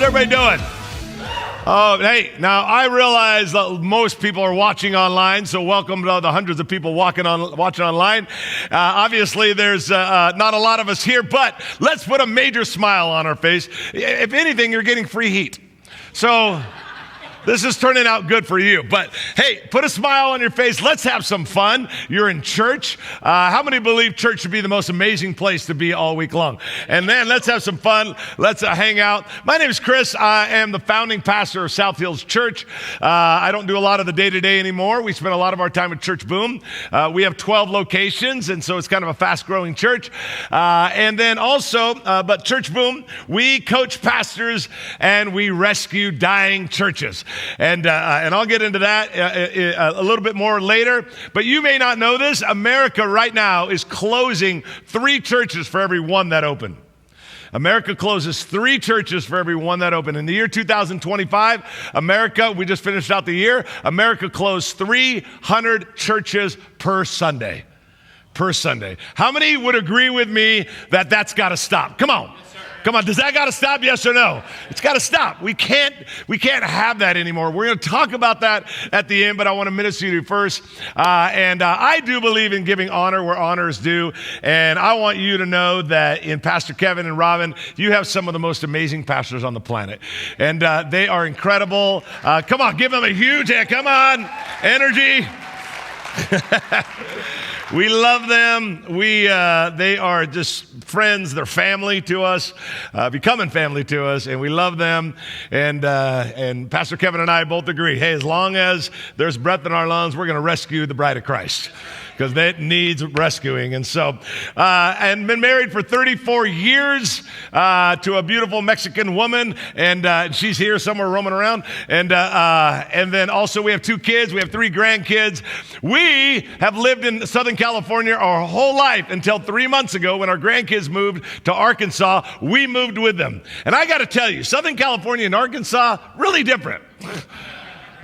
everybody doing? Oh, hey, now I realize that most people are watching online, so welcome to the hundreds of people watching online. Obviously, there's not a lot of us here, but let's put a major smile on our face. If anything, you're getting free heat. So this is turning out good for you. But hey, put a smile on your face. Let's have some fun. You're in church. How many believe church should be the most amazing place to be all week long? And then let's have some fun. Let's hang out. My name is Chris. I am the founding pastor of South Hills Church. I don't do a lot of the day-to-day anymore. We spend a lot of our time at Church Boom. We have 12 locations, and so it's kind of a fast-growing church. And then also, but Church Boom, we coach pastors and we rescue dying churches. And I'll get into that a little bit more later. But you may not know this. America right now is closing 3 churches for every one that open. America closes 3 churches for every one that open. In the year 2025, America, we just finished out the year, America closed 300 churches per Sunday. Per Sunday. How many would agree with me that that's got to stop? Come on. Come on, does that got to stop? Yes or no? It's got to stop. We can't have that anymore. We're going to talk about that at the end, but I want to minister to you first. I do believe in giving honor where honor is due, and I want you to know that in Pastor Kevin and Robin, you have some of the most amazing pastors on the planet, and they are incredible. Come on, give them a huge hand. Come on, energy. We love them. They are just friends. They're family to us, becoming family to us, and we love them. And Pastor Kevin and I both agree, hey, as long as there's breath in our lungs, we're going to rescue the bride of Christ, because that needs rescuing. And so, and been married for 34 years to a beautiful Mexican woman, and she's here somewhere roaming around. And then also we have 2 kids. We have 3 grandkids. We have lived in Southern California our whole life until 3 months ago when our grandkids moved to Arkansas. We moved with them. And I got to tell you, Southern California and Arkansas, really different.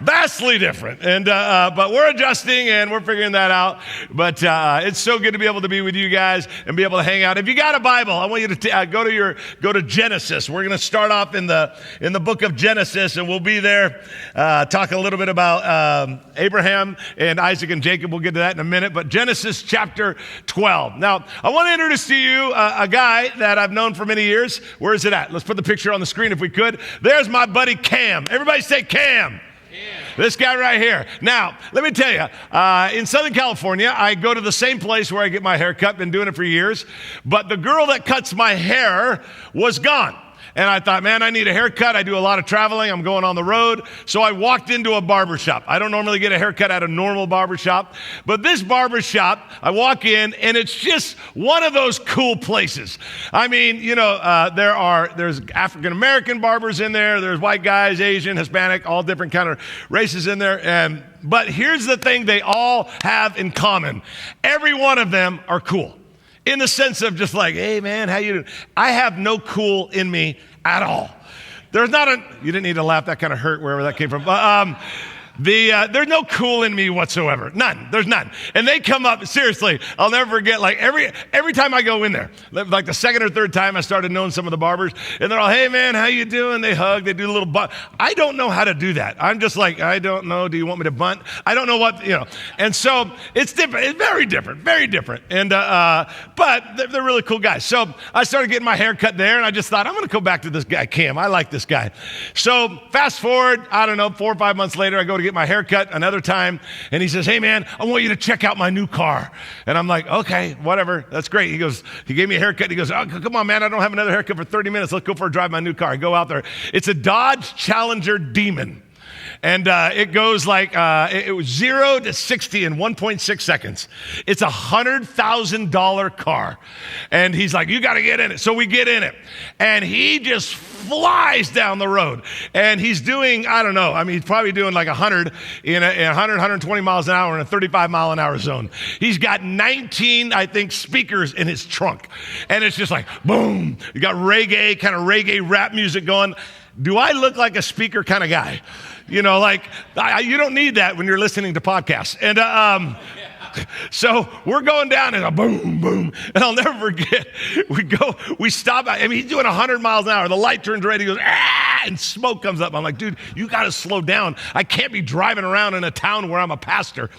Vastly different, and but we're adjusting and we're figuring that out. But it's so good to be able to be with you guys and be able to hang out. If you got a Bible, I want you to go to Genesis. We're going to start off in the book of Genesis, and we'll be there talk a little bit about Abraham and Isaac and Jacob. We'll get to that in a minute. But Genesis chapter 12. Now, I want to introduce to you a guy that I've known for many years. Where is it at? Let's put the picture on the screen if we could. There's my buddy Cam. Everybody say Cam. This guy right here. Now, let me tell you, in Southern California, I go to the same place where I get my hair cut. Been doing it for years. But the girl that cuts my hair was gone. And I thought, man, I need a haircut. I do a lot of traveling. I'm going on the road. So I walked into a barbershop. I don't normally get a haircut at a normal barbershop. But this barbershop, I walk in, and it's just one of those cool places. I mean, you know, there's African-American barbers in there. There's white guys, Asian, Hispanic, all different kind of races in there. But here's the thing they all have in common. Every one of them are cool. In the sense of just like, hey, man, how you doing? I have no cool in me at all. There's not you didn't need to laugh. That kind of hurt wherever that came from. There's no cool in me whatsoever. None. There's none. And they come up, seriously, I'll never forget, like every time I go in there, like the second or third time I started knowing some of the barbers, and they're all, hey man, how you doing? They hug, they do a little bunt. I don't know how to do that. I'm just like, I don't know. Do you want me to bunt? I don't know what, you know. And so it's different. It's very different, very different. And, but they're really cool guys. So I started getting my hair cut there, and I just thought, I'm going to go back to this guy, Cam. I like this guy. So fast forward, I don't know, 4 or 5 months later, I go to get my hair cut another time, and he says, hey man, I want you to check out my new car. And I'm like, okay, whatever, that's great. He gave me a haircut. He goes, oh, come on man, I don't have another haircut for 30 minutes. Let's go for a drive in my new car. I go out there. It's a Dodge Challenger Demon. And it goes like, it was 0 to 60 in 1.6 seconds. It's $100,000 car. And he's like, you got to get in it. So we get in it. And he just flies down the road. And he's doing, I don't know, I mean, he's probably doing like 100 in 120 miles an hour in a 35 mile an hour zone. He's got 19, I think, speakers in his trunk. And it's just like, boom. You got kind of reggae rap music going. Do I look like a speaker kind of guy? You know, like, you don't need that when you're listening to podcasts. And So we're going down and a boom, boom. And I'll never forget, we stop. I mean, he's doing 100 miles an hour. The light turns red. He goes, ah, and smoke comes up. I'm like, dude, you got to slow down. I can't be driving around in a town where I'm a pastor.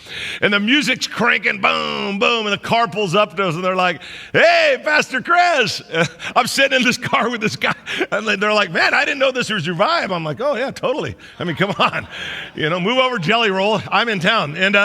And the music's cranking, boom, boom. And the car pulls up to us and they're like, hey, Pastor Chris. I'm sitting in this car with this guy. And they're like, man, I didn't know this was your vibe. I'm like, oh, yeah, totally. I mean, come on. Move over Jelly Roll. I'm in town. And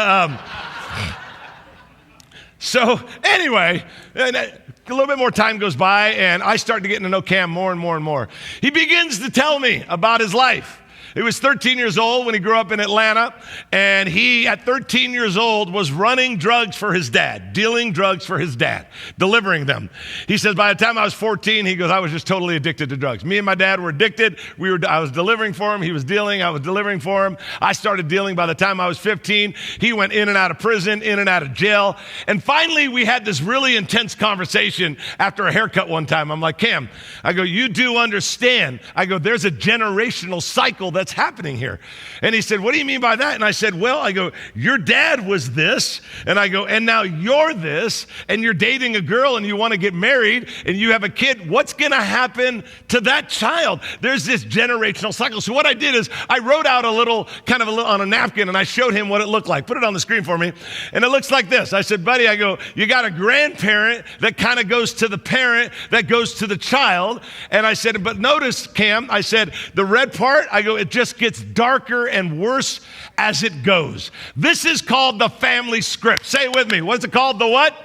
so anyway, a little bit more time goes by, and I start to get to know Cam more and more and more. He begins to tell me about his life. He was 13 years old when he grew up in Atlanta, and he, at 13 years old, was running drugs for his dad, dealing drugs for his dad, delivering them. He says, by the time I was 14, he goes, I was just totally addicted to drugs. Me and my dad were addicted. I was delivering for him. He was dealing. I was delivering for him. I started dealing by the time I was 15. He went in and out of prison, in and out of jail. And finally, we had this really intense conversation after a haircut one time. I'm like, Cam, I go, you do understand. I go, there's a generational cycle that's happening here. And he said, what do you mean by that? And I said, well, I go, your dad was this. And I go, and now you're this, and you're dating a girl and you want to get married and you have a kid. What's going to happen to that child? There's this generational cycle. So what I did is I wrote out a little on a napkin and I showed him what it looked like. Put it on the screen for me. And it looks like this. I said, buddy, I go, you got a grandparent that kind of goes to the parent that goes to the child. And I said, but notice, Cam, I said, the red part, I go, it just gets darker and worse as it goes. This is called the family script. Say it with me. What's it called? The what?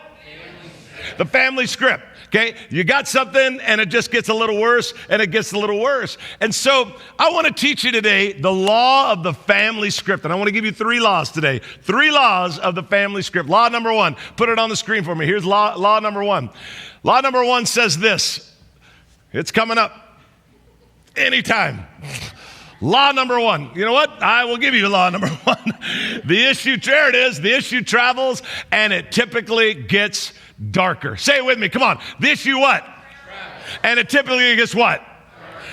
The family script. Okay, you got something and it just gets a little worse and it gets a little worse. And so I want to teach you today the law of the family script. And I want to give you 3 laws today. 3 laws of the family script. Law number 1, put it on the screen for me. Here's law number 1. Law number 1 says this. It's coming up anytime. Law number 1. You know what? I will give you law number 1. The issue, there it is. The issue travels and it typically gets darker. Say it with me. Come on. The issue what? And it typically gets what?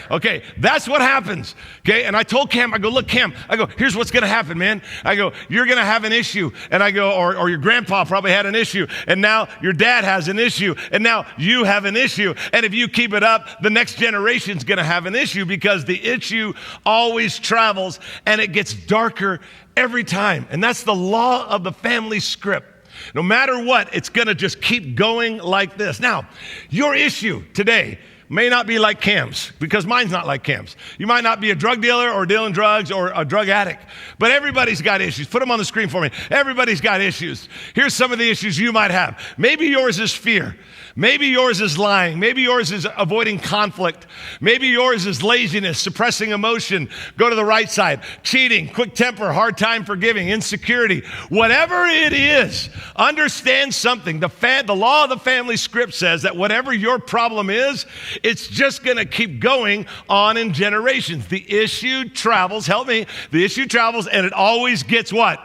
Okay, that's what happens. Okay, and I told Cam, I go, look, Cam, I go, here's what's going to happen, man. I go, you're going to have an issue. And I go, or your grandpa probably had an issue. And now your dad has an issue. And now you have an issue. And if you keep it up, the next generation's going to have an issue because the issue always travels and it gets darker every time. And that's the law of the family script. No matter what, it's going to just keep going like this. Now, your issue today may not be like Cam's, because mine's not like Cam's. You might not be a drug dealer or dealing drugs or a drug addict, but everybody's got issues. Put them on the screen for me. Everybody's got issues. Here's some of the issues you might have. Maybe yours is fear. Maybe yours is lying. Maybe yours is avoiding conflict. Maybe yours is laziness, suppressing emotion. Go to the right side. Cheating, quick temper, hard time forgiving, insecurity. Whatever it is, understand something. The law of the family script says that whatever your problem is, it's just going to keep going on in generations. The issue travels, help me, the issue travels and it always gets what?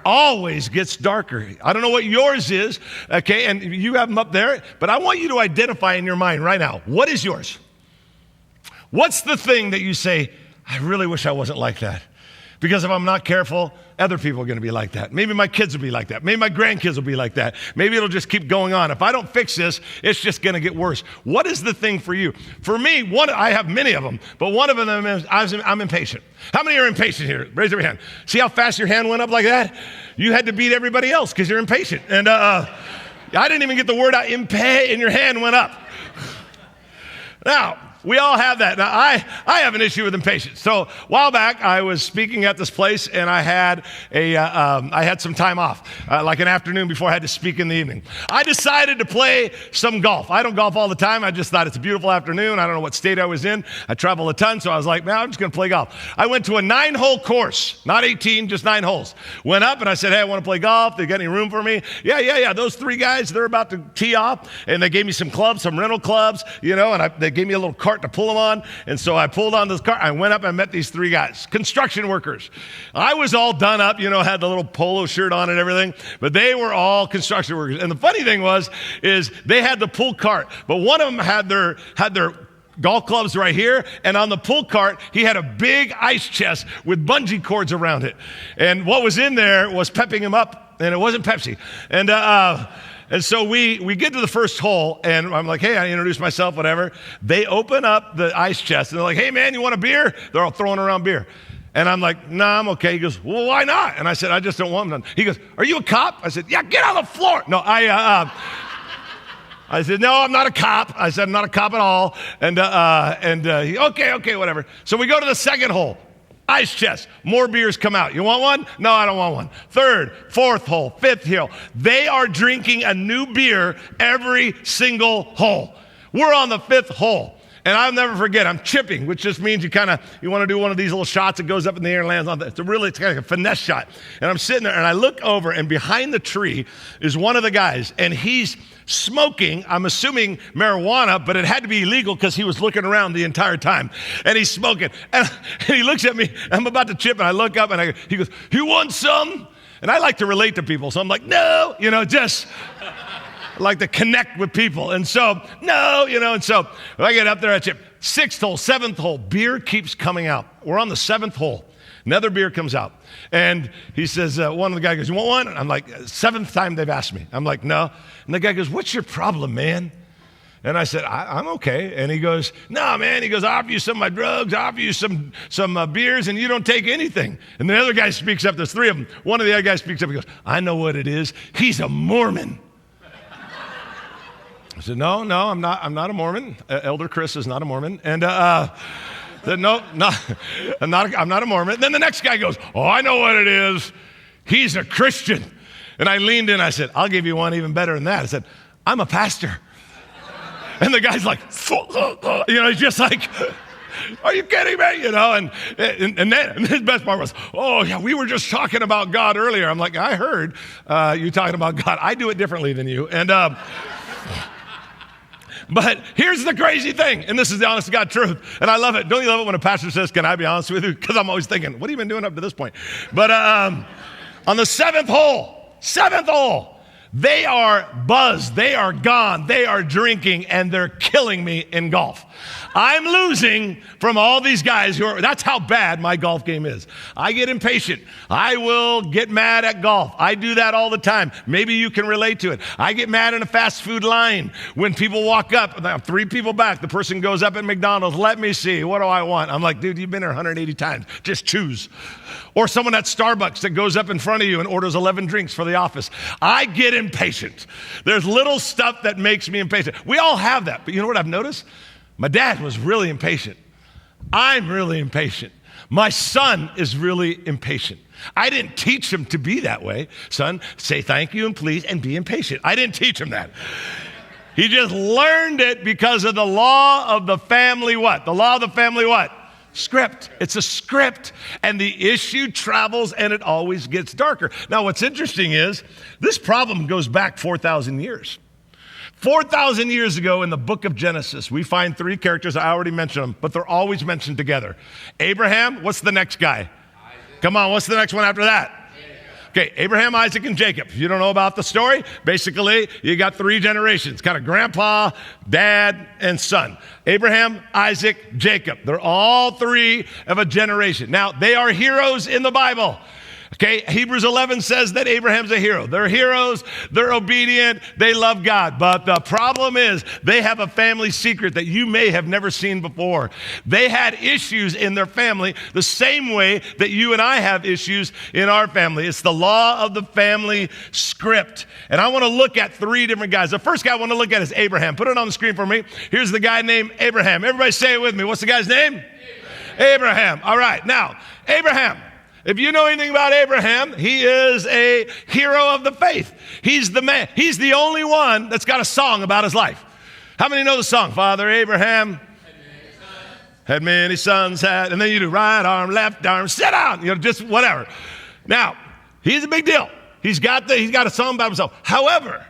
Always gets darker. I don't know what yours is, okay, and you have them up there, but I want you to identify in your mind right now, what is yours? What's the thing that you say, I really wish I wasn't like that? Because if I'm not careful, other people are going to be like that. Maybe my kids will be like that. Maybe my grandkids will be like that. Maybe it'll just keep going on. If I don't fix this, it's just going to get worse. What is the thing for you? For me, I have many of them, but one of them is I'm impatient. How many are impatient here? Raise your hand. See how fast your hand went up like that? You had to beat everybody else because you're impatient. And I didn't even get the word out, and your hand went up. Now, we all have that. Now, I have an issue with impatience. So a while back, I was speaking at this place, and I had some time off, like an afternoon before I had to speak in the evening. I decided to play some golf. I don't golf all the time. I just thought it's a beautiful afternoon. I don't know what state I was in. I travel a ton, so I was like, man, I'm just going to play golf. I went to a 9-hole course, not 18, just 9 holes. Went up, and I said, hey, I want to play golf. They got any room for me? Yeah. Those 3 guys, they're about to tee off, and they gave me some clubs, some rental clubs, and they gave me a little cart to pull them on. And so I pulled on this cart. I went up and met these 3 guys, construction workers. I was all done up, had the little polo shirt on and everything, but they were all construction workers. And the funny thing is they had the pull cart, but one of them had their golf clubs right here, and on the pull cart, he had a big ice chest with bungee cords around it. And what was in there was pepping him up and it wasn't Pepsi. And so we get to the first hole, and I'm like, hey, I introduce myself, whatever. They open up the ice chest, and they're like, hey, man, you want a beer? They're all throwing around beer. And I'm like, nah, I'm okay. He goes, well, why not? And I said, I just don't want none. He goes, are you a cop? I said, yeah, get on the floor. No, I said, no, I'm not a cop. I said, I'm not a cop at all. And he, okay, whatever. So we go to the second hole. Ice chest. More beers come out. You want one? No, I don't want one. Third, fourth hole, fifth hole. They are drinking a new beer every single hole. We're on the fifth hole. And I'll never forget, I'm chipping, which just means you want to do one of these little shots that goes up in the air and lands on the, it's kind of a finesse shot. And I'm sitting there and I look over, and behind the tree is one of the guys, and he's smoking, I'm assuming marijuana, but it had to be illegal because he was looking around the entire time. And he's smoking. And he looks at me, I'm about to chip, and I look up and he goes, you want some? And I like to relate to people, so I'm like, no, just... I like to connect with people. And so, no, and so I get up there, I chip. Sixth hole, seventh hole, beer keeps coming out. We're on the seventh hole. Another beer comes out. And he says, one of the guys goes, you want one? And I'm like, seventh time they've asked me. I'm like, no. And the guy goes, what's your problem, man? And I said, I'm okay. And he goes, no, man. He goes, I'll offer you some of my drugs. I'll offer you some beers, and you don't take anything. And the other guy speaks up. There's three of them. One of the other guys speaks up. He goes, I know what it is. He's a Mormon. I said, no, I'm not a Mormon. Elder Chris is not a Mormon. And said, no, I'm not a Mormon. Then the next guy goes, oh, I know what it is. He's a Christian. And I leaned in, I said, I'll give you one even better than that. I said, I'm a pastor. And the guy's like, he's just like, are you kidding me? And then his best part was, oh, yeah, we were just talking about God earlier. I'm like, I heard you talking about God. I do it differently than you. And but here's the crazy thing, and this is the honest to God truth, and I love it. Don't you love it when a pastor says, can I be honest with you? Because I'm always thinking, what have you been doing up to this point? But on the seventh hole, they are buzzed, they are gone, they are drinking, and they're killing me in golf. I'm losing from all these guys that's how bad my golf game is. I get impatient. I will get mad at golf. I do that all the time. Maybe you can relate to it. I get mad in a fast food line when people walk up, 3 people back, the person goes up at McDonald's, let me see, what do I want? I'm like, dude, you've been there 180 times. Just choose. Or someone at Starbucks that goes up in front of you and orders 11 drinks for the office. I get impatient. There's little stuff that makes me impatient. We all have that, but you know what I've noticed? My dad was really impatient. I'm really impatient. My son is really impatient. I didn't teach him to be that way. Son, say thank you and please and be impatient. I didn't teach him that. He just learned it because of the law of the family what? The law of the family what? Script. It's a script, and the issue travels, and it always gets darker. Now, what's interesting is this problem goes back 4,000 years. 4,000 years ago in the book of Genesis, we find 3 characters. I already mentioned them, but they're always mentioned together. Abraham, what's the next guy? Isaac. Come on, what's the next one after that? Okay, Abraham, Isaac, and Jacob. If you don't know about the story, basically, you got 3 generations, kind of grandpa, dad, and son. Abraham, Isaac, Jacob. They're all 3 of a generation. Now, they are heroes in the Bible. Okay, Hebrews 11 says that Abraham's a hero. They're heroes, they're obedient, they love God. But the problem is they have a family secret that you may have never seen before. They had issues in their family the same way that you and I have issues in our family. It's the law of the family script. And I want to look at 3 different guys. The first guy I want to look at is Abraham. Put it on the screen for me. Here's the guy named Abraham. Everybody say it with me. What's the guy's name? Abraham. All right, now, Abraham. If you know anything about Abraham, he is a hero of the faith. He's the man. He's the only one that's got a song about his life. How many know the song? Father Abraham had many sons, and then you do right arm, left arm, sit down, just whatever. Now, he's a big deal. He's got a song about himself. However,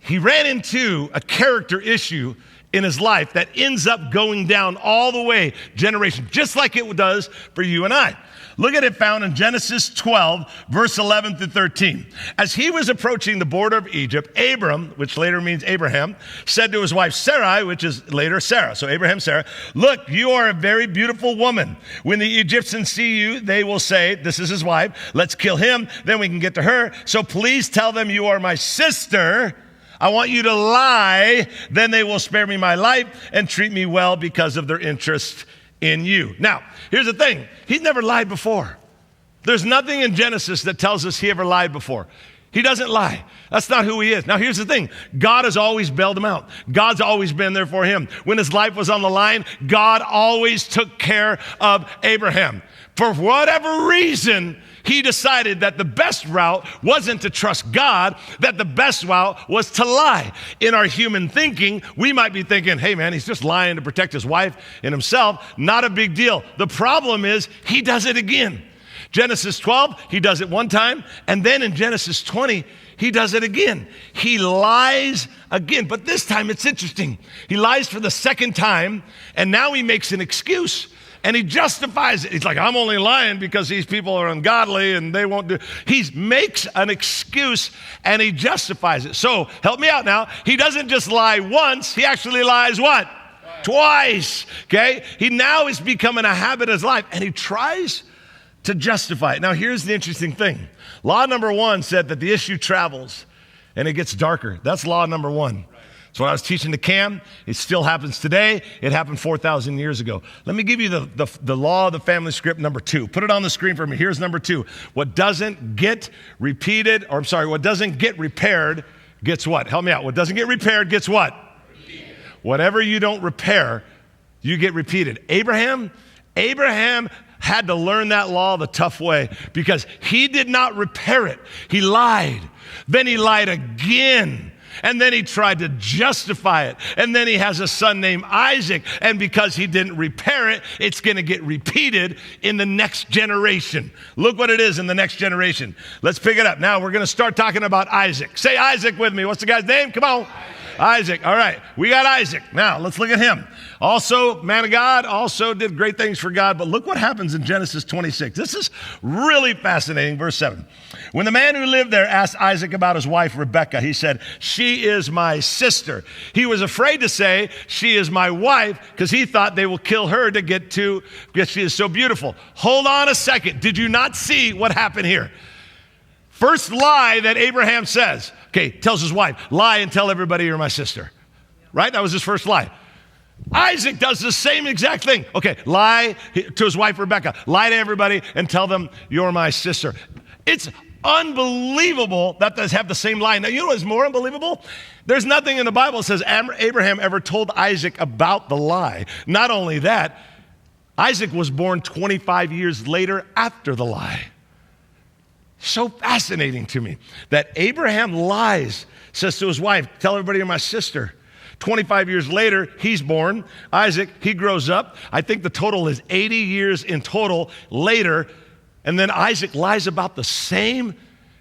he ran into a character issue in his life that ends up going down all the way, generation, just like it does for you and I. Look at it found in Genesis 12, verse 11 through 13. As he was approaching the border of Egypt, Abram, which later means Abraham, said to his wife Sarai, which is later Sarah. So Abraham, Sarah, look, you are a very beautiful woman. When the Egyptians see you, they will say, this is his wife, let's kill him, then we can get to her. So please tell them you are my sister. I want you to lie, then they will spare me my life and treat me well because of their interest in you. Now, here's the thing. He's never lied before. There's nothing in Genesis that tells us he ever lied before. He doesn't lie. That's not who he is. Now, here's the thing. God has always bailed him out. God's always been there for him. When his life was on the line, God always took care of Abraham. For whatever reason, he decided that the best route wasn't to trust God, that the best route was to lie. In our human thinking, we might be thinking, hey man, he's just lying to protect his wife and himself. Not a big deal. The problem is he does it again. Genesis 12, he does it one time. And then in Genesis 20, he does it again. He lies again. But this time it's interesting. He lies for the second time, and now he makes an excuse. And he justifies it. He's like, I'm only lying because these people are ungodly and they won't do. He makes an excuse and he justifies it. So help me out now. He doesn't just lie once. He actually lies what? Twice. Okay? He now is becoming a habit of his life and he tries to justify it. Now here's the interesting thing. Law number 1 said that the issue travels and it gets darker. That's law number 1. So when I was teaching to Cam, it still happens today. It happened 4,000 years ago. Let me give you the law of the family script number 2. Put it on the screen for me. Here's number 2. What doesn't get repeated, or I'm sorry, what doesn't get repaired gets what? Help me out. What doesn't get repaired gets what? Repeated. Whatever you don't repair, you get repeated. Abraham had to learn that law the tough way because he did not repair it. He lied. Then he lied again. And then he tried to justify it. And then he has a son named Isaac. And because he didn't repair it, it's going to get repeated in the next generation. Look what it is in the next generation. Let's pick it up. Now we're going to start talking about Isaac. Say Isaac with me. What's the guy's name? Come on. Isaac. All right. We got Isaac. Now let's look at him. Also, man of God, also did great things for God. But look what happens in Genesis 26. This is really fascinating. Verse 7. When the man who lived there asked Isaac about his wife, Rebekah, he said, she is my sister. He was afraid to say, she is my wife, because he thought they will kill her to get to, because she is so beautiful. Hold on a second. Did you not see what happened here? First lie that Abraham says, okay, tells his wife, lie and tell everybody you're my sister. Right? That was his first lie. Isaac does the same exact thing. Okay, lie to his wife, Rebekah. Lie to everybody and tell them you're my sister. It's unbelievable that they have the same lie. Now, you know what's more unbelievable? There's nothing in the Bible that says Abraham ever told Isaac about the lie. Not only that, Isaac was born 25 years later after the lie. So fascinating to me that Abraham lies, says to his wife, tell everybody you're my sister. 25 years later, he's born. Isaac, he grows up. I think the total is 80 years in total later. And then Isaac lies about the same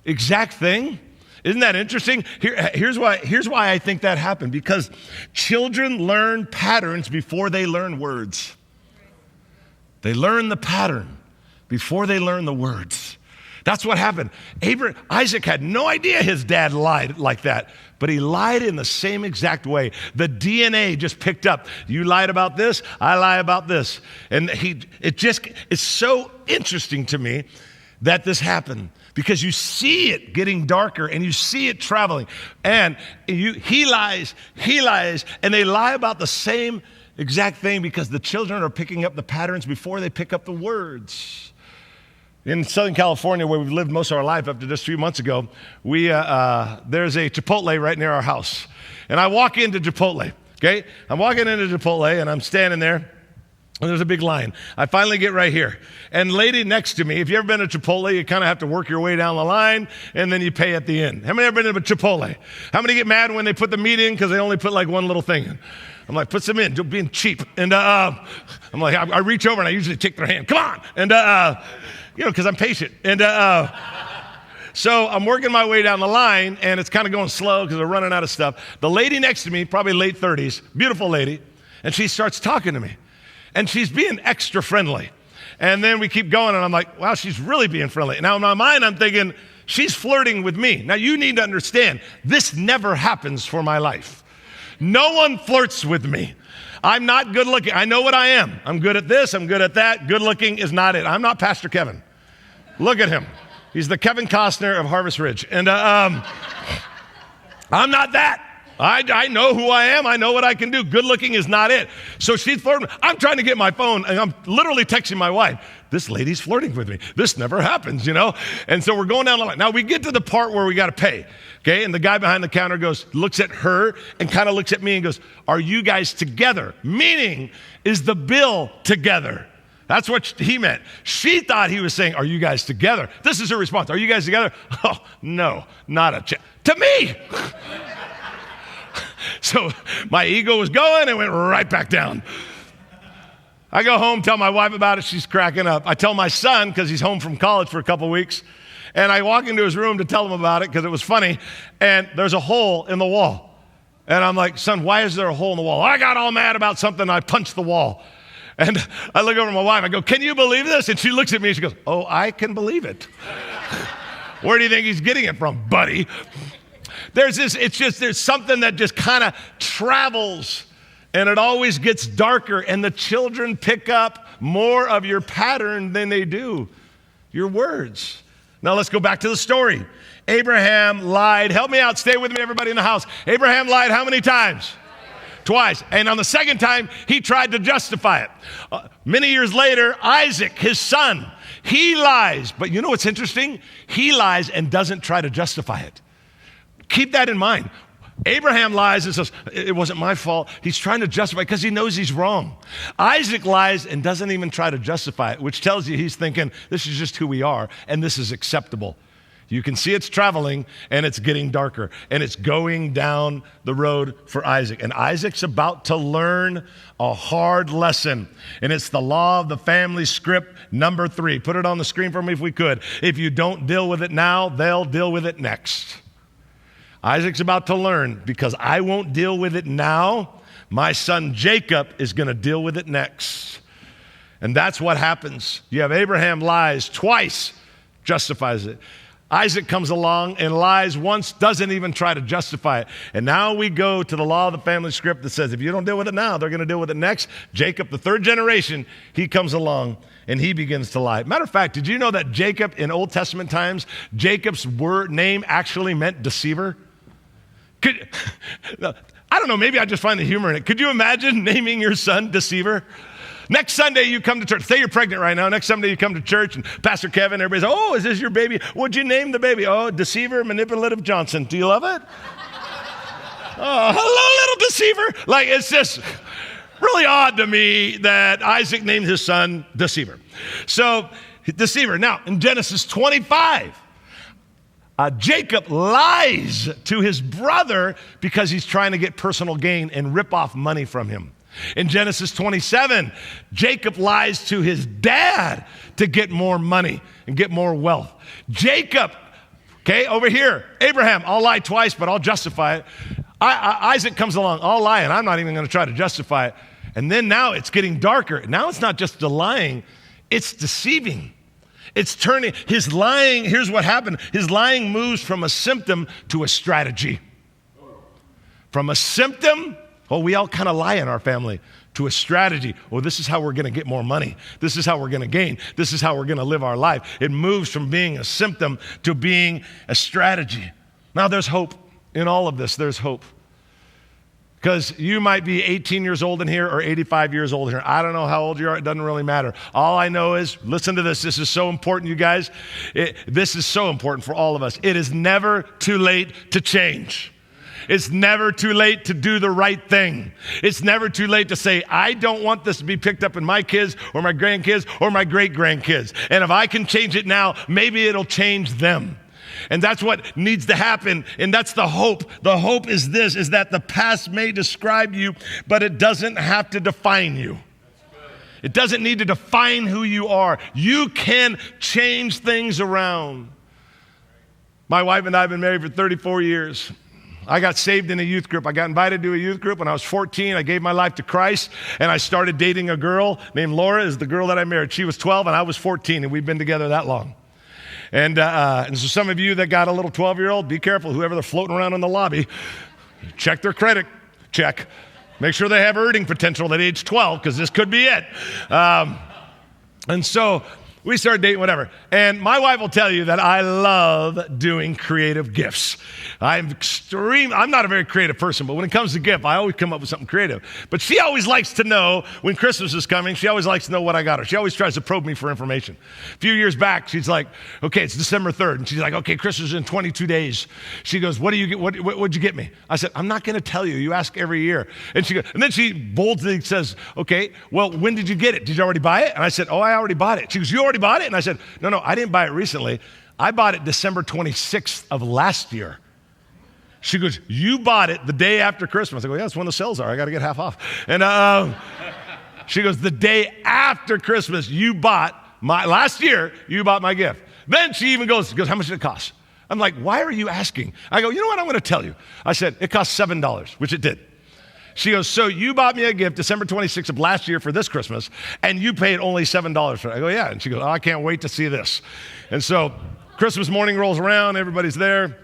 exact thing. Isn't that interesting? Here's why I think that happened. Because children learn patterns before they learn words. They learn the pattern before they learn the words. That's what happened. Isaac had no idea his dad lied like that, but he lied in the same exact way. The DNA just picked up. You lied about this, I lie about this. And it's so interesting to me that this happened because you see it getting darker and you see it traveling. And he lies, and they lie about the same exact thing because the children are picking up the patterns before they pick up the words. In Southern California, where we've lived most of our life up to just 3 months ago, there's a Chipotle right near our house. And I walk into Chipotle, okay? I'm walking into Chipotle, and I'm standing there, and there's a big line. I finally get right here. And lady next to me, if you've ever been to Chipotle, you kind of have to work your way down the line, and then you pay at the end. How many ever been to Chipotle? How many get mad when they put the meat in because they only put like one little thing in? I'm like, put some in, being cheap. And I'm like, I reach over, and I usually take their hand. Come on! And because I'm patient. And So I'm working my way down the line, and it's kind of going slow because we're running out of stuff. The lady next to me, probably late 30s, beautiful lady, and she starts talking to me. And she's being extra friendly. And then we keep going, and I'm like, wow, she's really being friendly. Now in my mind, I'm thinking, she's flirting with me. Now you need to understand, this never happens for my life. No one flirts with me. I'm not good looking. I know what I am. I'm good at this, I'm good at that. Good looking is not it. I'm not Pastor Kevin. Look at him. He's the Kevin Costner of Harvest Ridge. And I'm not that. I know who I am. I know what I can do. Good looking is not it. So she's flirting. I'm trying to get my phone, and I'm literally texting my wife. This lady's flirting with me. This never happens, you know? And so we're going down the line. Now we get to the part where we got to pay, okay? And the guy behind the counter looks at her and kind of looks at me and goes, are you guys together? Meaning, is the bill together? That's what he meant. She thought he was saying, are you guys together? This is her response. Are you guys together? Oh, no, not a chance. To me! So my ego was going and went right back down. I go home, tell my wife about it. She's cracking up. I tell my son, because he's home from college for a couple weeks, and I walk into his room to tell him about it because it was funny, and there's a hole in the wall. And I'm like, son, why is there a hole in the wall? I got all mad about something, and I punched the wall. And I look over at my wife, I go, can you believe this? And she looks at me and she goes, oh, I can believe it. Where do you think he's getting it from, buddy? There's something that just kind of travels, and it always gets darker, and the children pick up more of your pattern than they do your words. Now let's go back to the story. Abraham lied. Help me out. Stay with me, everybody in the house. Abraham lied how many times? Twice. And on the second time, he tried to justify it. Many years later, Isaac, his son, he lies. But you know what's interesting? He lies and doesn't try to justify it. Keep that in mind. Abraham lies and says, it wasn't my fault. He's trying to justify it because he knows he's wrong. Isaac lies and doesn't even try to justify it, which tells you he's thinking, this is just who we are, and this is acceptable. You can see it's traveling, and it's getting darker, and it's going down the road for Isaac. And Isaac's about to learn a hard lesson, and it's the law of the family script, number 3. Put it on the screen for me if we could. If you don't deal with it now, they'll deal with it next. Isaac's about to learn, because I won't deal with it now, my son Jacob is going to deal with it next. And that's what happens. You have Abraham lies twice, justifies it. Isaac comes along and lies once, doesn't even try to justify it. And now we go to the law of the family script that says if you don't deal with it now, they're going to deal with it next. Jacob, the third generation, he comes along and he begins to lie. Matter of fact, did you know that Jacob in Old Testament times, Jacob's name actually meant deceiver? I don't know, maybe I just find the humor in it. Could you imagine naming your son Deceiver? Next Sunday you come to church. Say you're pregnant right now. Next Sunday you come to church and Pastor Kevin, everybody's, oh, is this your baby? What'd you name the baby? Oh, Deceiver, Manipulative Johnson. Do you love it? Oh, hello, little deceiver. Like, it's just really odd to me that Isaac named his son Deceiver. So, Deceiver. Now, in Genesis 25, Jacob lies to his brother because he's trying to get personal gain and rip off money from him. In Genesis 27, Jacob lies to his dad to get more money and get more wealth. Jacob, okay, over here, Abraham, I'll lie twice, but I'll justify it. Isaac comes along, I'll lie, and I'm not even going to try to justify it. And then now it's getting darker. Now it's not just the lying, it's deceiving. It's turning, his lying, here's what happened. His lying moves from a symptom to a strategy. From a symptom, we all kind of lie in our family, to a strategy. This is how we're going to get more money. This is how we're going to gain. This is how we're going to live our life. It moves from being a symptom to being a strategy. Now there's hope in all of this. There's hope. Because you might be 18 years old in here or 85 years old in here. I don't know how old you are. It doesn't really matter. All I know is, listen to this. This is so important, you guys. This is so important for all of us. It is never too late to change. It's never too late to do the right thing. It's never too late to say, I don't want this to be picked up in my kids or my grandkids or my great-grandkids. And if I can change it now, maybe it'll change them. And that's what needs to happen. And that's the hope. The hope is this, is that the past may describe you, but it doesn't have to define you. It doesn't need to define who you are. You can change things around. My wife and I have been married for 34 years. I got saved in a youth group. I got invited to a youth group when I was 14. I gave my life to Christ, and I started dating a girl named Laura, is the girl that I married. She was 12, and I was 14, and we've been together that long. And so some of you that got a little 12-year-old, be careful. Whoever they're floating around in the lobby, check their credit check. Make sure they have earning potential at age 12, because this could be it. And so we started dating, whatever. And my wife will tell you that I love doing creative gifts. I'm not a very creative person, but when it comes to gift, I always come up with something creative. But she always likes to know when Christmas is coming. She always likes to know what I got her. She always tries to probe me for information. A few years back, she's like, okay, it's December 3rd. And she's like, okay, Christmas is in 22 days. She goes, what'd you get me? I said, I'm not going to tell you. You ask every year. And then she boldly says, okay, well, when did you get it? Did you already buy it? And I said, oh, I already bought it. She goes, you already bought it? And I said, no, I didn't buy it recently. I bought it December 26th of last year. She goes, you bought it the day after Christmas. I go, yeah, that's when the sales are. I got to get half off. And she goes, the day after Christmas, last year, you bought my gift. Then she even goes, how much did it cost? I'm like, why are you asking? I go, you know what, I'm going to tell you. I said, it cost $7, which it did. She goes, so you bought me a gift December 26th of last year for this Christmas, and you paid only $7 for it. I go, yeah. And she goes, oh, I can't wait to see this. And so Christmas morning rolls around, everybody's there,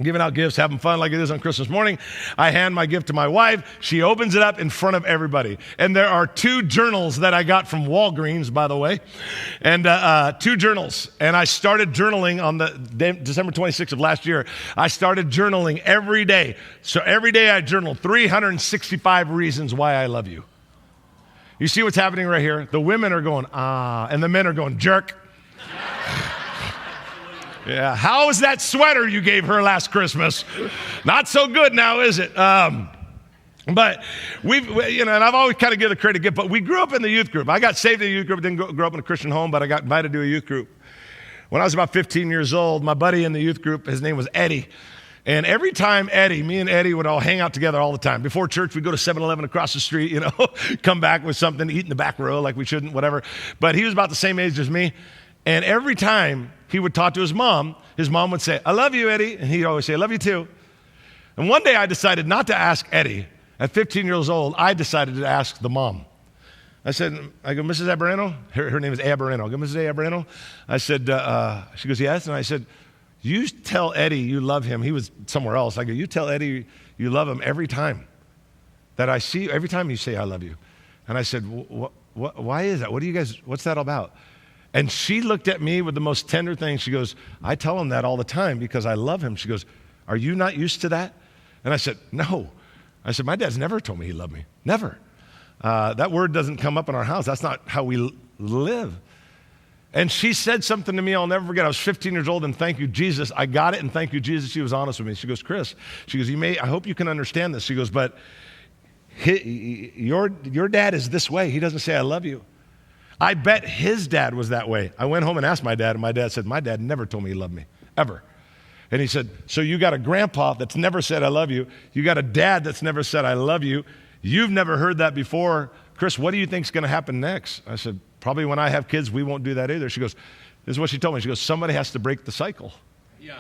giving out gifts, having fun like it is on Christmas morning. I hand my gift to my wife. She opens it up in front of everybody. And there are 2 journals that I got from Walgreens, by the way, and 2 journals. And I started journaling on the December 26th of last year. I started journaling every day. So every day I journal 365 reasons why I love you. You see what's happening right here? The women are going, and the men are going, jerk. Yeah, how is that sweater you gave her last Christmas? Not so good now, is it? But and I've always kind of given the credit gift, but we grew up in the youth group. I got saved in a youth group, didn't grow up in a Christian home, but I got invited to a youth group. When I was about 15 years old, my buddy in the youth group, his name was Eddie. And every time me and Eddie would all hang out together all the time. Before church, we'd go to 7-Eleven across the street, come back with something, eat in the back row like we shouldn't, whatever. But he was about the same age as me. And every time he would talk to his mom would say, I love you, Eddie. And he'd always say, I love you too. And one day I decided not to ask Eddie. At 15 years old, I decided to ask the mom. I go, Mrs. Abareno? Her name is Abareno. I go, Mrs. Abareno? I said, she goes, yes. And I said, you tell Eddie you love him. He was somewhere else. I go, you tell Eddie you love him every time that I see you, every time you say I love you. And I said, why is that? What's that all about? And she looked at me with the most tender thing. She goes, I tell him that all the time because I love him. She goes, are you not used to that? And I said, no. I said, my dad's never told me he loved me. Never. That word doesn't come up in our house. That's not how we live. And she said something to me I'll never forget. I was 15 years old, and thank you, Jesus. I got it, and thank you, Jesus. She was honest with me. She goes, Chris, she goes, I hope you can understand this. She goes, but your dad is this way. He doesn't say I love you. I bet his dad was that way. I went home and asked my dad, and my dad said, my dad never told me he loved me, ever. And he said, so you got a grandpa that's never said I love you. You got a dad that's never said I love you. You've never heard that before. Chris, what do you think's going to happen next? I said, probably when I have kids, we won't do that either. She goes, this is what she told me. She goes, somebody has to break the cycle. Yeah.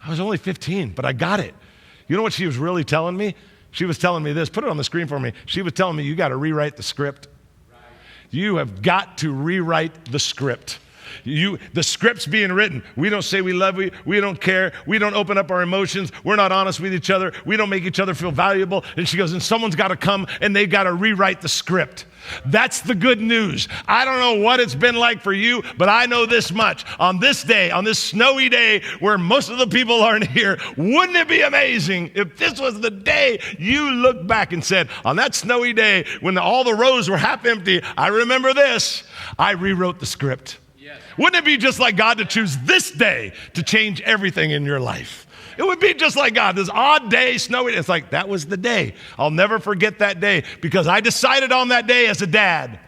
I was only 15, but I got it. You know what she was really telling me? She was telling me this. Put it on the screen for me. She was telling me, you got to rewrite the script. You have got to rewrite the script. The script's being written. We don't say we love you. We don't care. We don't open up our emotions. We're not honest with each other. We don't make each other feel valuable. And she goes, and someone's got to come and they've got to rewrite the script. That's the good news. I don't know what it's been like for you, but I know this much. On this day, on this snowy day where most of the people aren't here, wouldn't it be amazing if this was the day you looked back and said, on that snowy day when all the rows were half empty, I remember this. I rewrote the script. Yes. Wouldn't it be just like God to choose this day to change everything in your life? It would be just like God, this odd day, snowy. It's like, that was the day. I'll never forget that day because I decided on that day as a dad,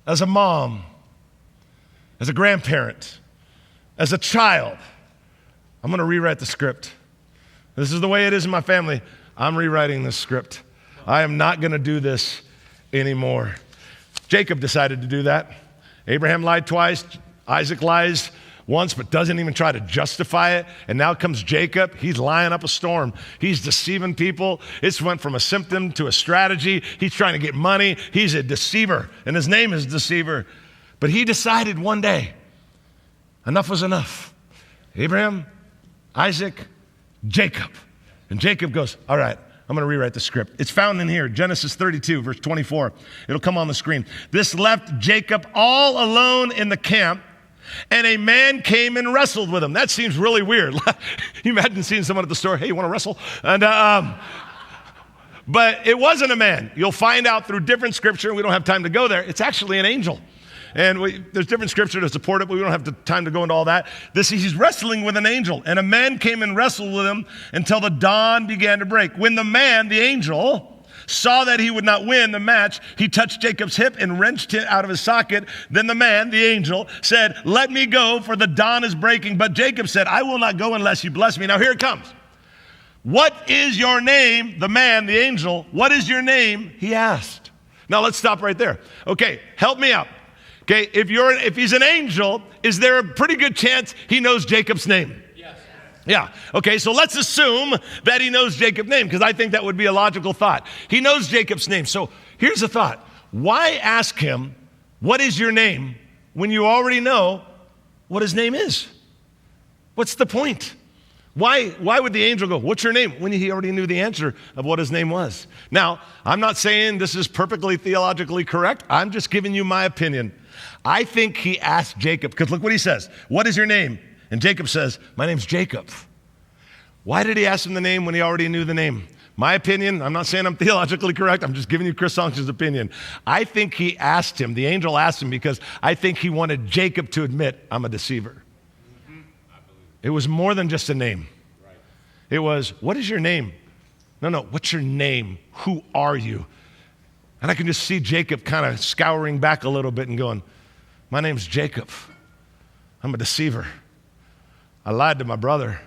as a mom, as a grandparent, as a child, I'm going to rewrite the script. This is the way it is in my family. I'm rewriting this script. I am not going to do this anymore. Jacob decided to do that. Abraham lied twice. Isaac lies once, but doesn't even try to justify it. And now comes Jacob. He's lying up a storm. He's deceiving people. It's went from a symptom to a strategy. He's trying to get money. He's a deceiver, and his name is Deceiver. But he decided one day, enough was enough. Abraham, Isaac, Jacob. And Jacob goes, all right, I'm going to rewrite the script. It's found in here, Genesis 32, verse 24. It'll come on the screen. This left Jacob all alone in the camp, and a man came and wrestled with him. That seems really weird. You imagine seeing someone at the store, hey, you want to wrestle? And but it wasn't a man. You'll find out through different scripture. We don't have time to go there. It's actually an angel. And there's different scripture to support it, but we don't have the time to go into all that. He's wrestling with an angel, and a man came and wrestled with him until the dawn began to break. When the man, the angel, saw that he would not win the match, he touched Jacob's hip and wrenched it out of his socket. Then the man, the angel, said, let me go, for the dawn is breaking. But Jacob said, I will not go unless you bless me. Now here it comes. What is your name? The man, the angel, what is your name? He asked. Now let's stop right there. Okay, help me out. Okay, if he's an angel, is there a pretty good chance he knows Jacob's name? Yes. Yeah. Okay, so let's assume that he knows Jacob's name, because I think that would be a logical thought. He knows Jacob's name. So here's the thought. Why ask him, what is your name, when you already know what his name is? What's the point? Why would the angel go, what's your name, when he already knew the answer of what his name was? Now, I'm not saying this is perfectly theologically correct. I'm just giving you my opinion. I think he asked Jacob, because look what he says. What is your name? And Jacob says, my name's Jacob. Why did he ask him the name when he already knew the name? My opinion, I'm not saying I'm theologically correct. I'm just giving you Chris Sonksen's opinion. I think he asked him, the angel asked him, because I think he wanted Jacob to admit, I'm a deceiver. It was more than just a name. Right. It was, what is your name? No, what's your name? Who are you? And I can just see Jacob kind of scouring back a little bit and going, my name's Jacob. I'm a deceiver. I lied to my brother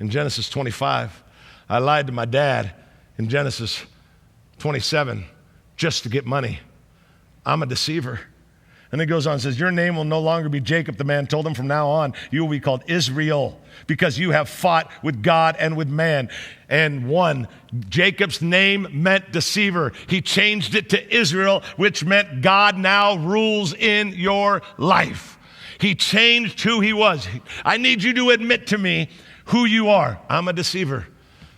in Genesis 25. I lied to my dad in Genesis 27 just to get money. I'm a deceiver. And it goes on and says, your name will no longer be Jacob, the man told him. From now on, you will be called Israel, because you have fought with God and with man and won. Jacob's name meant deceiver. He changed it to Israel, which meant God now rules in your life. He changed who he was. I need you to admit to me who you are. I'm a deceiver.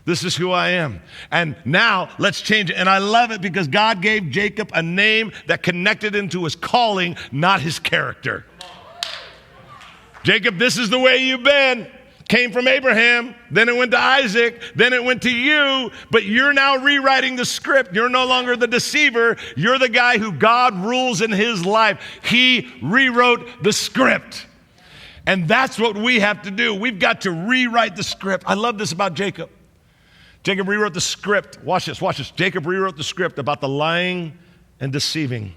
This is who I am. And now let's change it. And I love it because God gave Jacob a name that connected him to his calling, not his character. Jacob, this is the way you've been. Came from Abraham, then it went to Isaac, then it went to you, but you're now rewriting the script. You're no longer the deceiver. You're the guy who God rules in his life. He rewrote the script. And that's what we have to do. We've got to rewrite the script. I love this about Jacob. Jacob rewrote the script. Watch this. Jacob rewrote the script about the lying and deceiving.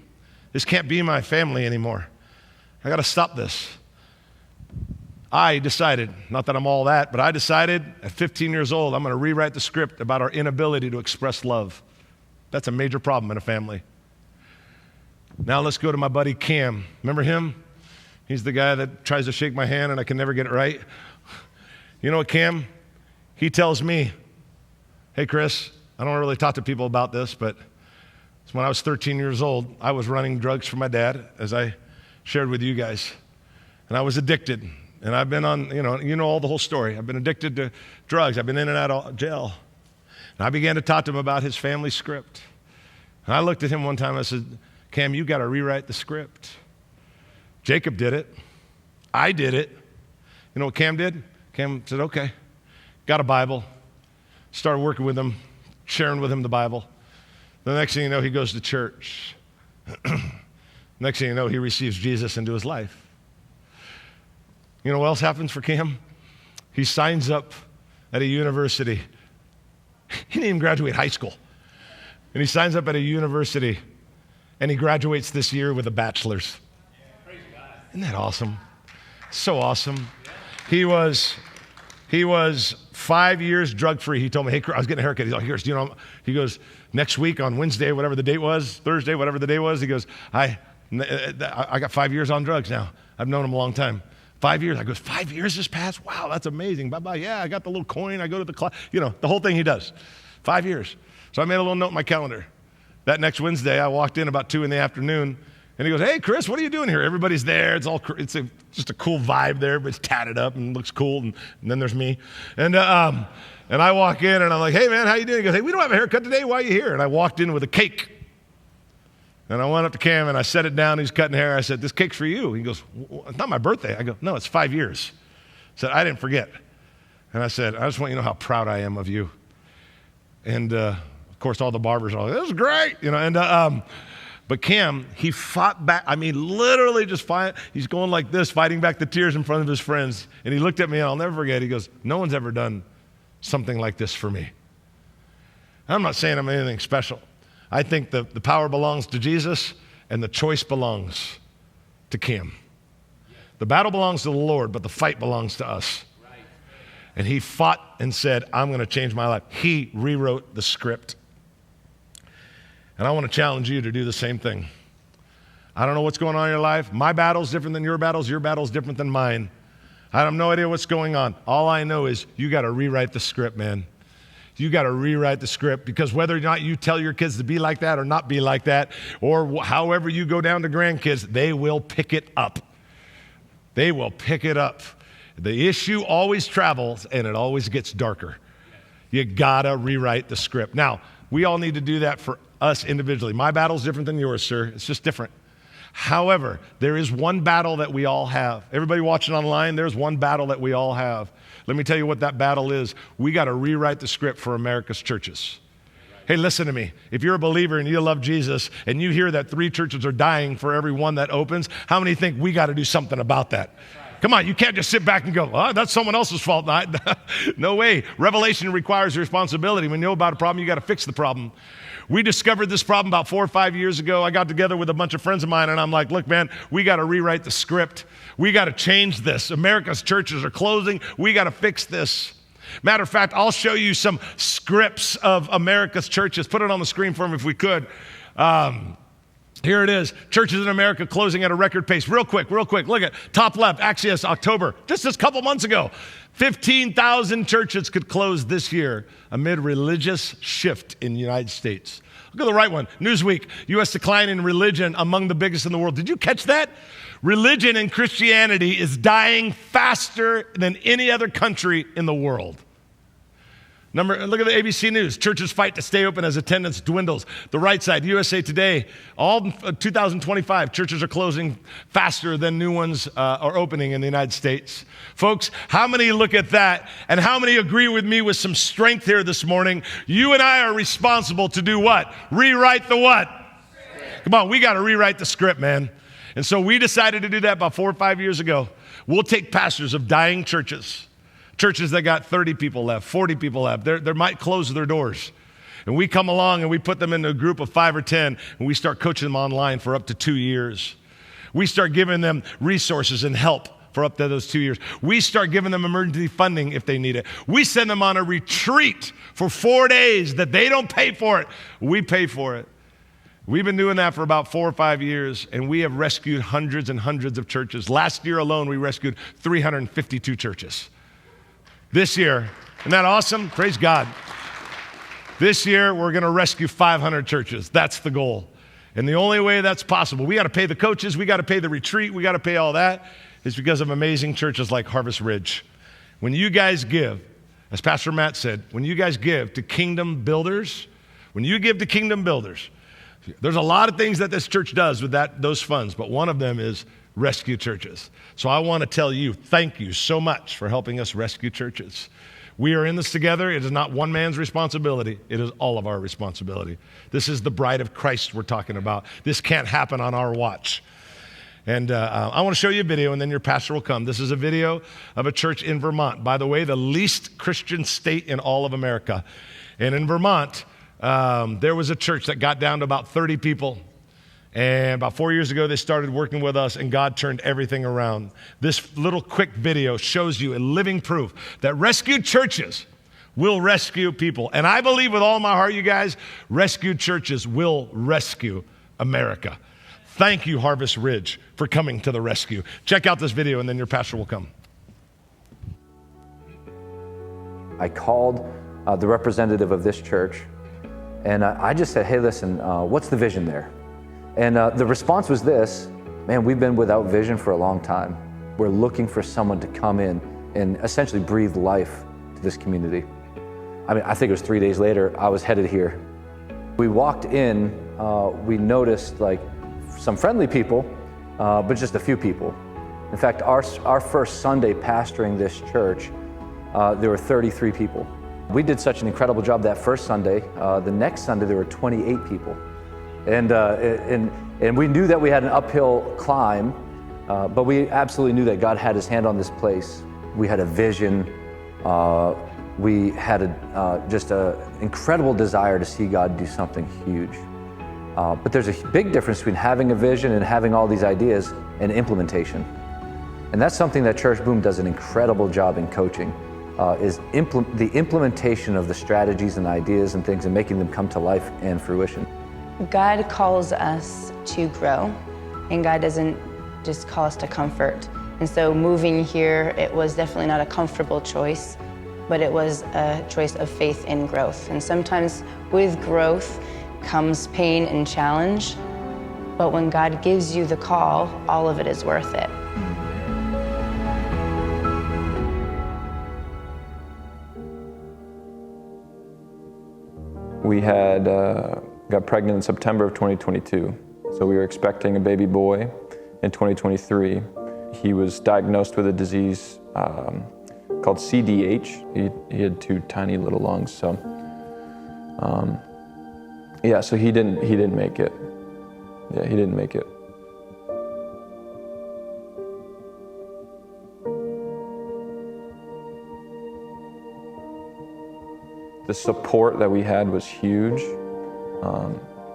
This can't be my family anymore. I got to stop this. I decided, not that I'm all that, but I decided at 15 years old, I'm going to rewrite the script about our inability to express love. That's a major problem in a family. Now let's go to my buddy Cam. Remember him? He's the guy that tries to shake my hand and I can never get it right. You know what, Cam? He tells me, hey, Chris, I don't really talk to people about this, but when I was 13 years old, I was running drugs for my dad, as I shared with you guys. And I was addicted. And I've been on, you know all the whole story. I've been addicted to drugs. I've been in and out of jail. And I began to talk to him about his family script. And I looked at him one time and I said, Cam, you got to rewrite the script. Jacob did it. I did it. You know what Cam did? Cam said, okay. Got a Bible. Started working with him, sharing with him the Bible. The next thing you know, he goes to church. Next thing you know, he receives Jesus into his life. You know what else happens for Cam? He signs up at a university. He didn't even graduate high school. And he signs up at a university, and he graduates this year with a bachelor's. Isn't that awesome? So awesome. He was 5 years drug-free. He told me, hey, I was getting a haircut. He's like, here's, he goes, next week on Wednesday, whatever the date was, Thursday, whatever the day was, he goes, I got 5 years on drugs now. I've known him a long time. 5 years. I go, 5 years has passed? Wow, that's amazing. Bye-bye. Yeah, I got the little coin. I go to the class. You know, the whole thing he does. 5 years. So I made a little note in my calendar. That next Wednesday, I walked in about 2 p.m, and he goes, hey, Chris, what are you doing here? Everybody's there. It's just a cool vibe there, but it's tatted up and looks cool. And then there's me. And I walk in, and I'm like, hey, man, how you doing? He goes, hey, we don't have a haircut today. Why are you here? And I walked in with a cake. And I went up to Cam, and I set it down. He's cutting hair. I said, this cake's for you. He goes, well, it's not my birthday. I go, no, it's 5 years. I said, I didn't forget. And I said, I just want you to know how proud I am of you. And, of course, all the barbers are like, this is great. You know, but Cam, he fought back. I mean, literally just fight. He's going like this, fighting back the tears in front of his friends. And he looked at me, and I'll never forget. He goes, no one's ever done something like this for me. And I'm not saying I'm anything special. I think the power belongs to Jesus, and the choice belongs to Cam. The battle belongs to the Lord, but the fight belongs to us. And he fought and said, I'm going to change my life. He rewrote the script. And I want to challenge you to do the same thing. I don't know what's going on in your life. My battle's different than your battles. Your battle's different than mine. I have no idea what's going on. All I know is you got to rewrite the script, man. You got to rewrite the script, because whether or not you tell your kids to be like that or not be like that, or however you go down to grandkids, they will pick it up. They will pick it up. The issue always travels, and it always gets darker. You got to rewrite the script. Now, we all need to do that for us individually. My battle's different than yours, sir. It's just different. However, there is one battle that we all have. Everybody watching online, there's one battle that we all have. Let me tell you what that battle is. We got to rewrite the script for America's churches. Hey, listen to me. If you're a believer and you love Jesus and you hear that 3 churches are dying for every one that opens, how many think we got to do something about that? Come on, you can't just sit back and go, oh, that's someone else's fault. No way. Revelation requires responsibility. When you know about a problem, you got to fix the problem. We discovered this problem about 4 or 5 years ago. I got together with a bunch of friends of mine, and I'm like, look, man, we got to rewrite the script. We got to change this. America's churches are closing. We got to fix this. Matter of fact, I'll show you some scripts of America's churches. Put it on the screen for them if we could. Here it is. Churches in America closing at a record pace. Real quick. Look at top left. Actually, it's October. Just this couple months ago. 15,000 churches could close this year amid religious shift in the United States. Look at the right one. Newsweek, U.S. decline in religion among the biggest in the world. Did you catch that? Religion and Christianity is dying faster than any other country in the world. Look at the ABC News. Churches fight to stay open as attendance dwindles. The right side, USA Today, all 2025, churches are closing faster than new ones are opening in the United States. Folks, how many look at that, and how many agree with me with some strength here this morning? You and I are responsible to do what? Rewrite the what? Come on, we got to rewrite the script, man. And so we decided to do that about 4 or 5 years ago. We'll take pastors of dying churches that got 30 people left, 40 people left. They might close their doors. And we come along and we put them into a group of 5 or 10, and we start coaching them online for up to 2 years. We start giving them resources and help for up to those 2 years. We start giving them emergency funding if they need it. We send them on a retreat for 4 days that they don't pay for it. We pay for it. We've been doing that for about 4 or 5 years, and we have rescued hundreds and hundreds of churches. Last year alone, we rescued 352 churches. This year, isn't that awesome? Praise God. This year, we're going to rescue 500 churches. That's the goal. And the only way that's possible, we got to pay the coaches, we got to pay the retreat, we got to pay all that, is because of amazing churches like Harvest Ridge. When you guys give, as Pastor Matt said, when you guys give to kingdom builders, there's a lot of things that this church does with those funds, but one of them is rescue churches. So I want to tell you, thank you so much for helping us rescue churches. We are in this together. It is not one man's responsibility. It is all of our responsibility. This is the bride of Christ we're talking about. This can't happen on our watch. And I want to show you a video, and then your pastor will come. This is a video of a church in Vermont. By the way, the least Christian state in all of America. And in Vermont, there was a church that got down to about 30 people. And about 4 years ago, they started working with us, and God turned everything around. This little quick video shows you a living proof that rescued churches will rescue people. And I believe with all my heart, you guys, rescued churches will rescue America. Thank you, Harvest Ridge, for coming to the rescue. Check out this video, and then your pastor will come. I called the representative of this church, and I just said, hey, listen, what's the vision there? And the response was this: man, we've been without vision for a long time. We're looking for someone to come in and essentially breathe life to this community. I mean, I think it was 3 days later, I was headed here. We walked in, we noticed like some friendly people, but just a few people. In fact, our first Sunday pastoring this church, there were 33 people. We did such an incredible job that first Sunday. The next Sunday, there were 28 people. And we knew that we had an uphill climb, but we absolutely knew that God had his hand on this place. We had a vision. We had just an incredible desire to see God do something huge. But there's a big difference between having a vision and having all these ideas and implementation. And that's something that Church Boom does an incredible job in coaching, is the implementation of the strategies and ideas and things and making them come to life and fruition. God calls us to grow, and God doesn't just call us to comfort. And so moving here, it was definitely not a comfortable choice, but it was a choice of faith in growth. And sometimes with growth comes pain and challenge, but when God gives you the call, all of it is worth it. We had got pregnant in September of 2022. So we were expecting a baby boy in 2023. He was diagnosed with a disease called CDH. He had two tiny little lungs. So so he didn't make it. Yeah, he didn't make it. The support that we had was huge.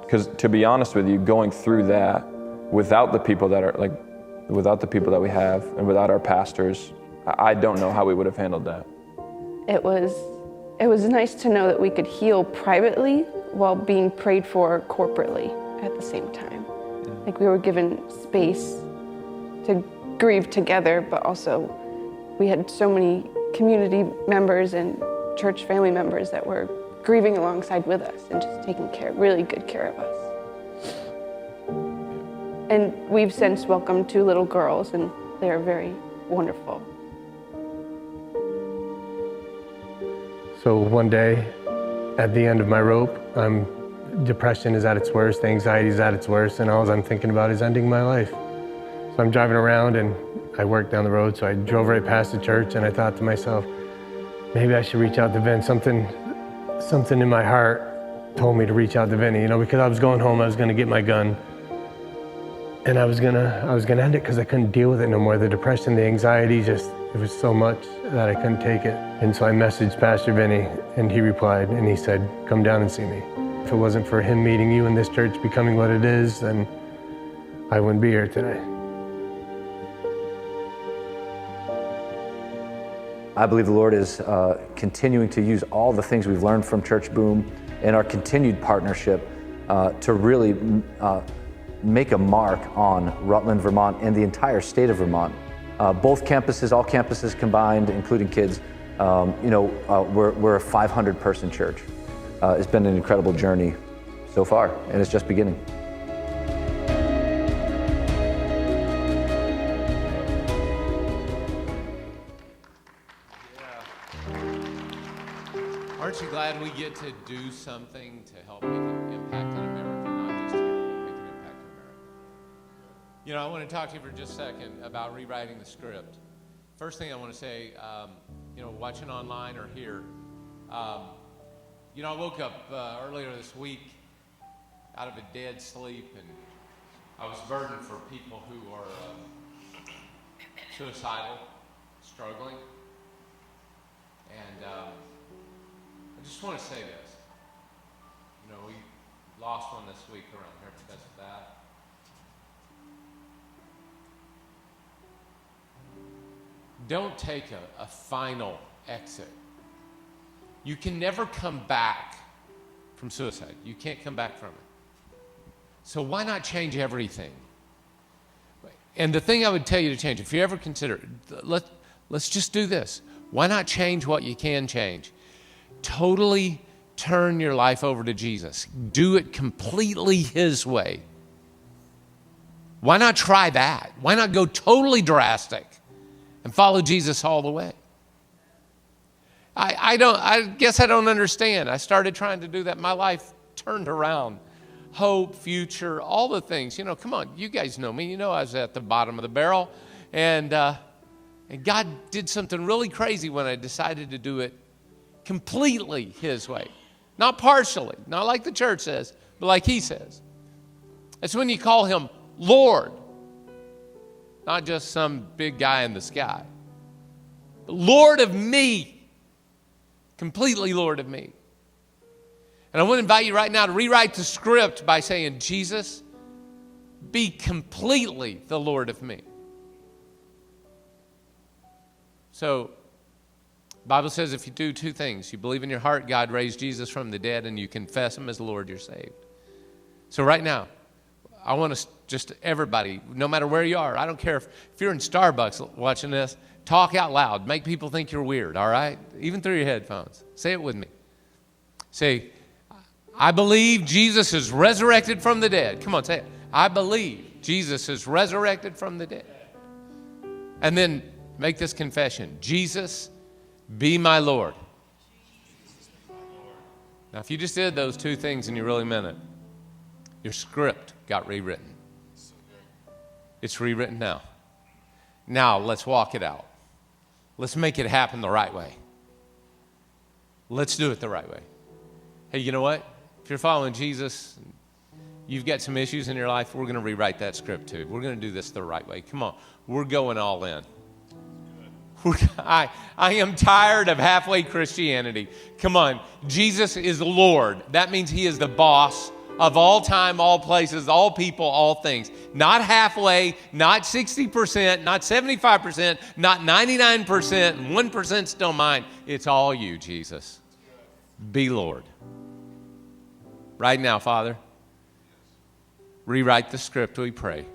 Because to be honest with you, going through that without the people that we have and without our pastors, I don't know how we would have handled that. It was nice to know that we could heal privately while being prayed for corporately at the same time. Like we were given space to grieve together, but also we had so many community members and church family members that were grieving alongside with us and just taking really good care of us. And we've since welcomed 2 little girls, and they are very wonderful. So one day, at the end of my rope, depression is at its worst, anxiety is at its worst, and all I'm thinking about is ending my life. So I'm driving around, and I work down the road, so I drove right past the church, and I thought to myself, maybe I should reach out to Vin. Something in my heart told me to reach out to Vinny, because I was going home, I was gonna get my gun, and I was gonna end it because I couldn't deal with it no more. The depression, the anxiety, it was so much that I couldn't take it. And so I messaged Pastor Vinny, and he replied, and he said, come down and see me. If it wasn't for him meeting you and this church becoming what it is, then I wouldn't be here today. I believe the Lord is continuing to use all the things we've learned from Church Boom and our continued partnership to really make a mark on Rutland, Vermont, and the entire state of Vermont. Both campuses, all campuses combined, including kids, we're a 500-person church. It's been an incredible journey so far, and it's just beginning. Aren't you glad we get to do something to help make an impact in America, not just here, but make an impact in America? I want to talk to you for just a second about rewriting the script. First thing I want to say, watching online or here, I woke up earlier this week out of a dead sleep, and I was burdened for people who are suicidal, struggling, and I just want to say this. We lost one this week around here because of that. Don't take a final exit. You can never come back from suicide. You can't come back from it. So why not change everything? And the thing I would tell you to change, if you ever consider, let's just do this. Why not change what you can change? Totally turn your life over to Jesus. Do it completely His way. Why not try that? Why not go totally drastic and follow Jesus all the way? I guess I don't understand. I started trying to do that. My life turned around. Hope, future, all the things. Come on, you guys know me. I was at the bottom of the barrel. And God did something really crazy when I decided to do it completely His way. Not partially, not like the church says, but like He says. It's when you call Him Lord, not just some big guy in the sky. Lord of me, completely Lord of me. And I want to invite you right now to rewrite the script by saying, Jesus, be completely the Lord of me. So, the Bible says if you do two things, you believe in your heart God raised Jesus from the dead, and you confess Him as Lord, you're saved. So right now, I want to just everybody, no matter where you are, I don't care if you're in Starbucks watching this, talk out loud. Make people think you're weird, all right? Even through your headphones. Say it with me. Say, I believe Jesus is resurrected from the dead. Come on, say it. I believe Jesus is resurrected from the dead. And then make this confession. Jesus, be my Lord. Now, if you just did those two things and you really meant it, your script got rewritten. It's rewritten now. Now, let's walk it out. Let's make it happen the right way. Let's do it the right way. Hey, you know what? If you're following Jesus, you've got some issues in your life, we're going to rewrite that script too. We're going to do this the right way. Come on. We're going all in. I am tired of halfway Christianity. Come on. Jesus is Lord. That means He is the boss of all time, all places, all people, all things. Not halfway, not 60%, not 75%, not 99%, and 1% still mine. It's all you, Jesus. Be Lord. Right now, Father, rewrite the script, we pray,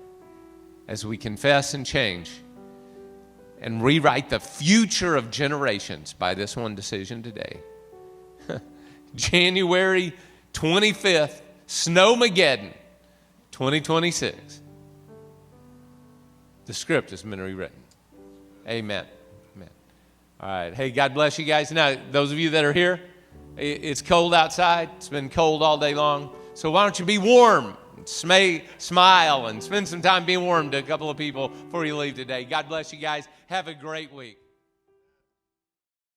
as we confess and change and rewrite the future of generations by this one decision today. January 25th, Snowmageddon, 2026. The script has been rewritten. Amen. Amen. All right. Hey, God bless you guys. Now, those of you that are here, it's cold outside. It's been cold all day long. So why don't you be warm? Smile and spend some time being warm to a couple of people before you leave today. God bless you guys. Have a great week.